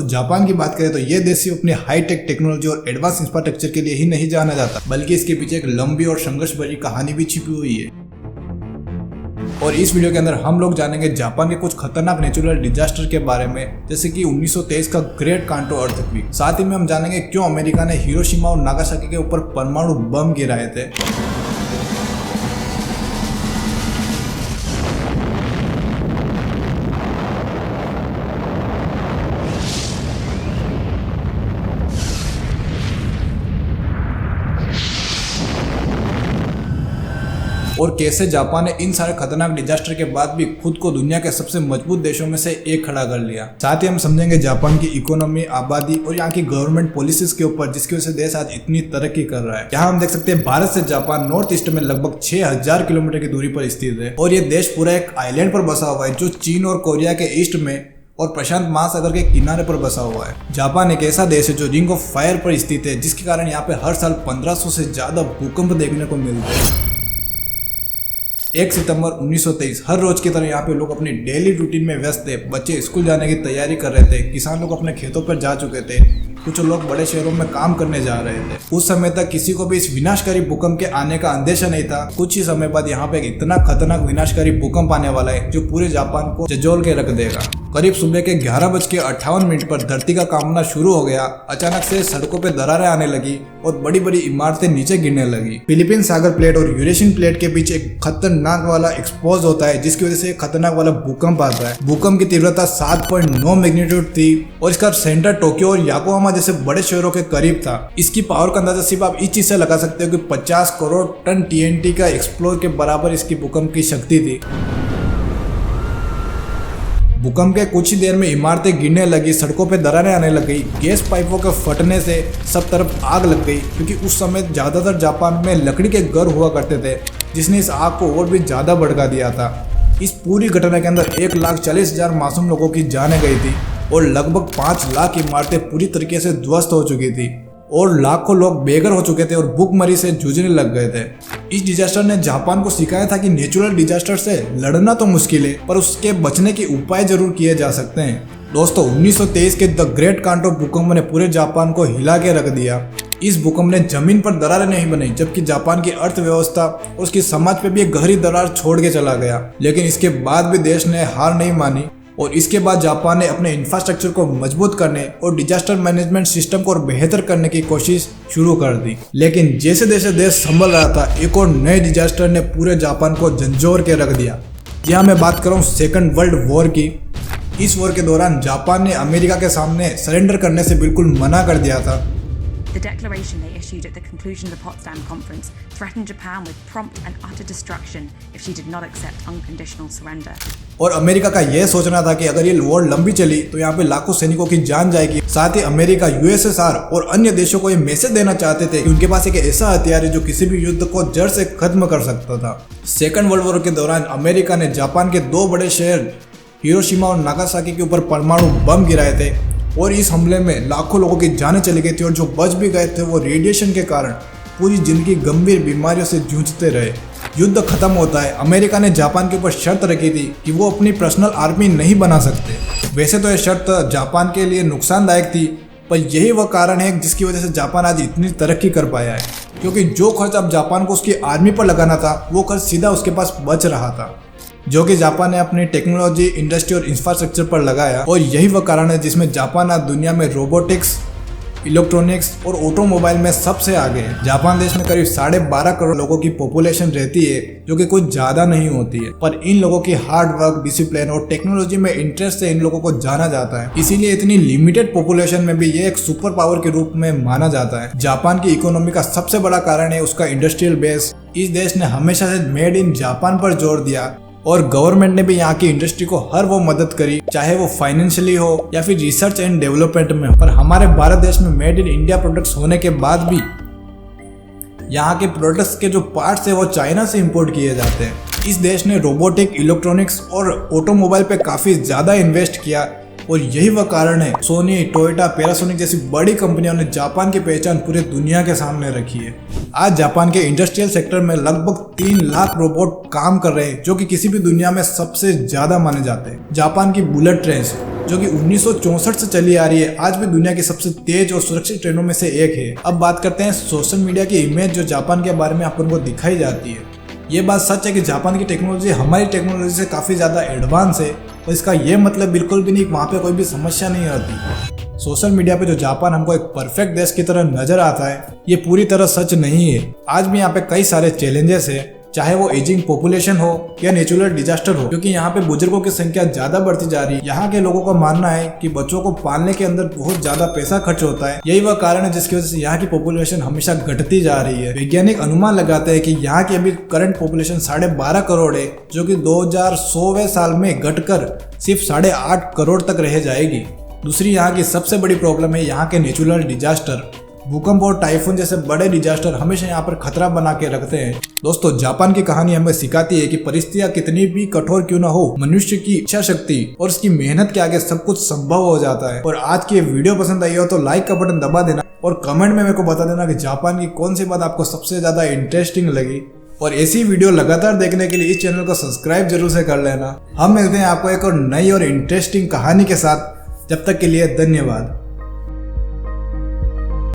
दोस्तों जापान की बात करें तो ये देश सिर्फ अपनी हाईटेक टेक्नोलॉजी और एडवांस इंफ्रास्ट्रक्चर के लिए ही नहीं जाना जाता, बल्कि इसके पीछे एक लंबी और संघर्ष भरी कहानी भी छिपी हुई है। और इस वीडियो के अंदर हम लोग जानेंगे जापान के कुछ खतरनाक नेचुरल डिजास्टर के बारे में, जैसे कि 1923 का ग्रेट कांटो अर्थक्वेक। साथ ही में हम जानेंगे क्यों अमेरिका ने हिरोशिमा और नागासाकी के ऊपर परमाणु बम गिराए थे। और कैसे जापान ने इन सारे खतरनाक डिजास्टर के बाद भी खुद को दुनिया के सबसे मजबूत देशों में से एक खड़ा कर लिया। साथ ही हम समझेंगे जापान की इकोनॉमी, आबादी और यहाँ की गवर्नमेंट पॉलिसीज के ऊपर, जिसकी वजह से देश आज इतनी तरक्की कर रहा है। यहाँ हम देख सकते हैं भारत से जापान नॉर्थ ईस्ट में लगभग 6000 किलोमीटर की दूरी पर स्थित है और ये देश पूरा एक आइलैंड पर बसा हुआ है जो चीन और कोरिया के ईस्ट में और प्रशांत महासागर के किनारे पर बसा हुआ है। जापान एक ऐसा देश है जो रिंग ऑफ फायर पर स्थित है, जिसके कारण यहाँ पे हर साल 1500 से ज्यादा भूकंप देखने को मिलते हैं। 1 सितंबर 1923 हर रोज की तरह यहाँ पे लोग अपनी डेली रूटीन में व्यस्त थे। बच्चे स्कूल जाने की तैयारी कर रहे थे, किसान लोग अपने खेतों पर जा चुके थे, कुछ लोग बड़े शहरों में काम करने जा रहे थे। उस समय तक किसी को भी इस विनाशकारी भूकंप के आने का अंदेशा नहीं था। कुछ ही समय बाद यहाँ पे एक इतना खतरनाक विनाशकारी भूकंप आने वाला है जो पूरे जापान को झंझोर के रख देगा। करीब सुबह के 11:58 पर धरती का कांपना शुरू हो गया। अचानक से सड़कों पे दरारें आने लगी और बड़ी बड़ी इमारतें नीचे गिरने लगी। फिलीपींस सागर प्लेट और यूरेशियन प्लेट के बीच एक खतरनाक वाला एक्सपोज होता है, जिसकी वजह से खतरनाक वाला भूकंप आता है। भूकंप की तीव्रता 7.9 मैग्नीट्यूड थी और इसका सेंटर टोक्यो और याकोहामा जैसे बड़े शहरों के करीब था। इसकी पावर का अंदाजा सिर्फ आप इस चीज से लगा सकते हो कि 50 करोड़ टन TNT का एक्सप्लोर के बराबर इसकी भूकंप की शक्ति थी। भूकंप के कुछ ही देर में इमारतें गिरने लगी, सड़कों पे दरारें आने लग गई, गैस पाइपों के फटने से सब तरफ आग लग गई, क्योंकि उस समय ज्यादातर जापान में लकड़ी के घर हुआ करते थे, जिसने इस आग को और भी ज्यादा भड़का दिया था। इस पूरी घटना के अंदर 1,40,000 मासूम लोगों की जानें गई थी और लगभग 5 लाख इमारतें पूरी तरीके से ध्वस्त हो चुकी थी और लाखों लोग बेघर हो चुके थे और भूखमरी से जूझने लग गए थे। इस डिजास्टर ने जापान को सिखाया था कि नेचुरल डिजास्टर से लड़ना तो मुश्किल है, पर उसके बचने के उपाय जरूर किए जा सकते हैं। दोस्तों 1923 के द ग्रेट कांटो भूकंप ने पूरे जापान को हिला के रख दिया। इस भूकंप ने जमीन पर दरारें नहीं बनाई, जबकि जापान की अर्थव्यवस्था और उसकी समाज पे भी एक गहरी दरार छोड़ के चला गया। लेकिन इसके बाद भी देश ने हार नहीं मानी और इसके बाद जापान ने अपने इंफ्रास्ट्रक्चर को मजबूत करने और डिजास्टर मैनेजमेंट सिस्टम को और बेहतर करने की कोशिश शुरू कर दी। लेकिन जैसे जैसे देश संभल रहा था, एक और नए डिजास्टर ने पूरे जापान को झंझोर के रख दिया। यहाँ मैं बात कर रहा हूँ सेकंड वर्ल्ड वॉर की। इस वॉर के दौरान जापान ने अमेरिका के सामने सरेंडर करने से बिल्कुल मना कर दिया था। The declaration they issued at the conclusion of the Potsdam Conference threatened Japan with prompt and utter destruction if she did not accept unconditional surrender. और अमेरिका का यह सोचना था कि अगर ये वॉर लंबी चली तो यहाँ पे लाखों सैनिकों की जान जाएगी। साथ ही अमेरिका, USSR और अन्य देशों को ये मैसेज देना चाहते थे कि उनके पास एक ऐसा हथियार है जो किसी भी युद्ध को जड़ से खत्म कर सकता था। सेकंड वर्ल्ड वॉर के दौरान अमेरिका ने जापान के 2 बड़े शहर हिरोशिमा और नागासाकी के ऊपर परमाणु बम गिराए थे और इस हमले में लाखों लोगों की जानें चली गई थी और जो बच भी गए थे वो रेडिएशन के कारण पूरी जिंदगी गंभीर बीमारियों से जूझते रहे। युद्ध खत्म होता है। अमेरिका ने जापान के ऊपर शर्त रखी थी कि वो अपनी पर्सनल आर्मी नहीं बना सकते। वैसे तो यह शर्त जापान के लिए नुकसानदायक थी, पर यही वह कारण है जिसकी वजह से जापान आज इतनी तरक्की कर पाया है, क्योंकि जो खर्च अब जापान को उसकी आर्मी पर लगाना था वो खर्च सीधा उसके पास बच रहा था, जो कि जापान ने अपनी टेक्नोलॉजी, इंडस्ट्री और इंफ्रास्ट्रक्चर पर लगाया। और यही वह कारण है जिसमें जापान आज दुनिया में रोबोटिक्स, इलेक्ट्रॉनिक्स और ऑटोमोबाइल में सबसे आगे है। जापान देश में करीब 12.5 करोड़ लोगों की पॉपुलेशन रहती है, जो कि कुछ ज्यादा नहीं होती है, पर इन लोगों की हार्ड वर्क, डिसिप्लिन और टेक्नोलॉजी में इंटरेस्ट से इन लोगों को जाना जाता है। इसीलिए इतनी लिमिटेड पॉपुलेशन में भी ये एक सुपर पावर के रूप में माना जाता है। जापान की इकोनॉमी का सबसे बड़ा कारण है उसका इंडस्ट्रियल बेस। इस देश ने हमेशा से मेड इन जापान पर जोर दिया और गवर्नमेंट ने भी यहाँ की इंडस्ट्री को हर वो मदद करी, चाहे वो फाइनेंशियली हो या फिर रिसर्च एंड डेवलपमेंट में हो। पर हमारे भारत देश में मेड इन इंडिया प्रोडक्ट्स होने के बाद भी यहाँ के प्रोडक्ट्स के जो पार्ट्स है वो चाइना से इंपोर्ट किए जाते हैं। इस देश ने रोबोटिक, इलेक्ट्रॉनिक्स और ऑटोमोबाइल पे काफी ज्यादा इन्वेस्ट किया, और यही वह कारण है सोनी, टोयोटा, पैनासोनिक जैसी बड़ी कंपनियों ने जापान की पहचान पूरे दुनिया के सामने रखी है। आज जापान के इंडस्ट्रियल सेक्टर में लगभग 3 लाख रोबोट काम कर रहे हैं, जो कि किसी भी दुनिया में सबसे ज्यादा माने जाते हैं। जापान की बुलेट ट्रेन जो कि 1964 से चली आ रही है, आज भी दुनिया की सबसे तेज और सुरक्षित ट्रेनों में से एक है। अब बात करते हैं सोशल मीडिया की इमेज जो जापान के बारे में अपन को दिखाई जाती है। ये बात सच है कि जापान की टेक्नोलॉजी हमारी टेक्नोलॉजी से काफ़ी ज़्यादा एडवांस है, और इसका ये मतलब बिल्कुल भी नहीं वहाँ पे कोई भी समस्या नहीं आती। सोशल मीडिया पे जो जापान हमको एक परफेक्ट देश की तरह नजर आता है, ये पूरी तरह सच नहीं है। आज भी यहाँ पे कई सारे चैलेंजेस है, चाहे वो एजिंग पॉपुलेशन हो या नेचुरल डिजास्टर हो, क्योंकि यहाँ पे बुजुर्गों की संख्या ज्यादा बढ़ती जा रही है। यहाँ के लोगों का मानना है कि बच्चों को पालने के अंदर बहुत ज्यादा पैसा खर्च होता है। यही वह कारण है जिसकी वजह से यहाँ की पॉपुलेशन हमेशा घटती जा रही है। वैज्ञानिक अनुमान लगाते हैं कि यहाँ की अभी करंट पॉपुलेशन 12.5 करोड़ है, जो कि 2100वें साल में घटकर सिर्फ 8.5 करोड़ तक रह जाएगी। दूसरी यहाँ की सबसे बड़ी प्रॉब्लम है यहाँ के नेचुरल डिजास्टर। भूकंप और टाइफून जैसे बड़े डिजास्टर हमेशा यहाँ पर खतरा बना के रखते हैं। दोस्तों, जापान की कहानी हमें सिखाती है कि परिस्थितियां कितनी भी कठोर क्यों ना हो, मनुष्य की इच्छा शक्ति और उसकी मेहनत के आगे सब कुछ संभव हो जाता है। और आज की वीडियो पसंद आई हो तो लाइक का बटन दबा देना और कमेंट में मेरे को बता देना कि जापान की कौन सी बात आपको सबसे ज्यादा इंटरेस्टिंग लगी। और ऐसी वीडियो लगातार देखने के लिए इस चैनल को सब्सक्राइब जरूर से कर लेना। हम मिलते हैं आपको एक और नई और इंटरेस्टिंग कहानी के साथ। जब तक के लिए धन्यवाद।